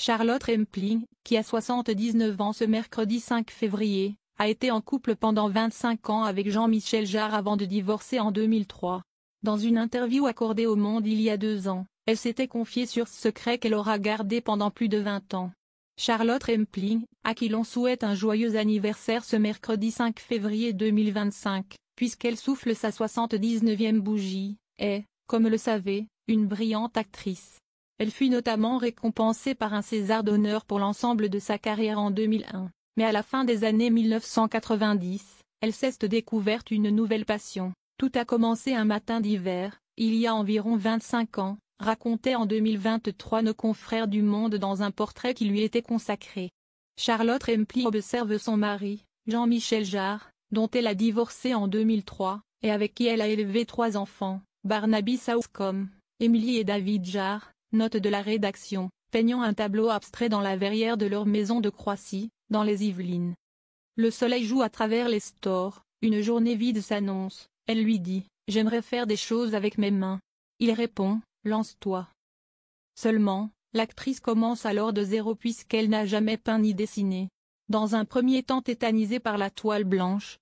Charlotte Rampling, qui a 79 ans ce mercredi 5 février, a été en couple pendant 25 ans avec Jean-Michel Jarre avant de divorcer en 2003. Dans une interview accordée au Monde il y a 2 ans, elle s'était confiée sur ce secret qu'elle aura gardé pendant plus de 20 ans. Charlotte Rampling, à qui l'on souhaite un joyeux anniversaire ce mercredi 5 février 2025, puisqu'elle souffle sa 79e bougie, est, comme le savez, une brillante actrice. Elle fut notamment récompensée par un César d'honneur pour l'ensemble de sa carrière en 2001, mais à la fin des années 1990, elle s'est découverte une nouvelle passion. Tout a commencé un matin d'hiver, il y a environ 25 ans, racontait en 2023 nos confrères du Monde dans un portrait qui lui était consacré. Charlotte Rampling observe son mari, Jean-Michel Jarre, dont elle a divorcé en 2003, et avec qui elle a élevé 3 enfants, Barnaby Southcombe, Émilie et David Jarre, note de la rédaction, peignant un tableau abstrait dans la verrière de leur maison de Croissy, dans les Yvelines. Le soleil joue à travers les stores, une journée vide s'annonce, elle lui dit « J'aimerais faire des choses avec mes mains ». Il répond « Lance-toi ». Seulement, l'actrice commence alors de zéro puisqu'elle n'a jamais peint ni dessiné. Dans un premier temps tétanisée par la toile blanche,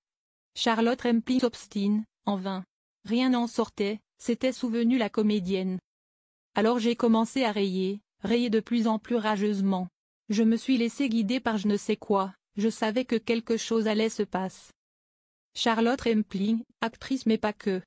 Charlotte Rampling s'obstine, en vain. Rien n'en sortait, s'était souvenue la comédienne. Alors j'ai commencé à rayer de plus en plus rageusement. Je me suis laissé guider par je ne sais quoi, je savais que quelque chose allait se passer. Charlotte Rampling, actrice mais pas que.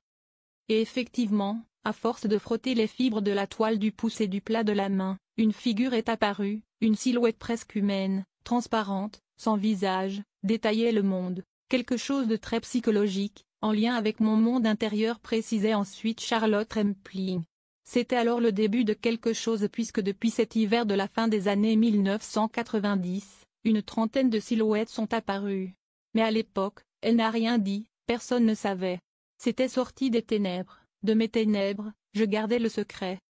Et effectivement, à force de frotter les fibres de la toile du pouce et du plat de la main, une figure est apparue, une silhouette presque humaine, transparente, sans visage, détaillait le monde. Quelque chose de très psychologique, en lien avec mon monde intérieur, précisait ensuite Charlotte Rampling. C'était alors le début de quelque chose puisque depuis cet hiver de la fin des années 1990, une trentaine de silhouettes sont apparues. Mais à l'époque, elle n'a rien dit, personne ne savait. C'était sorti des ténèbres, de mes ténèbres, je gardais le secret.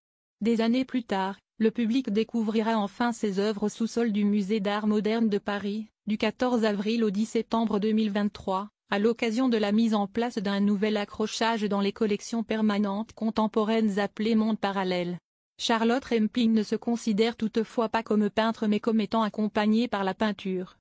Des années plus tard, le public découvrira enfin ses œuvres au sous-sol du Musée d'Art Moderne de Paris, du 14 avril au 10 septembre 2023. À l'occasion de la mise en place d'un nouvel accrochage dans les collections permanentes contemporaines appelées Monde Parallèle. Charlotte Rampling ne se considère toutefois pas comme peintre mais comme étant accompagnée par la peinture.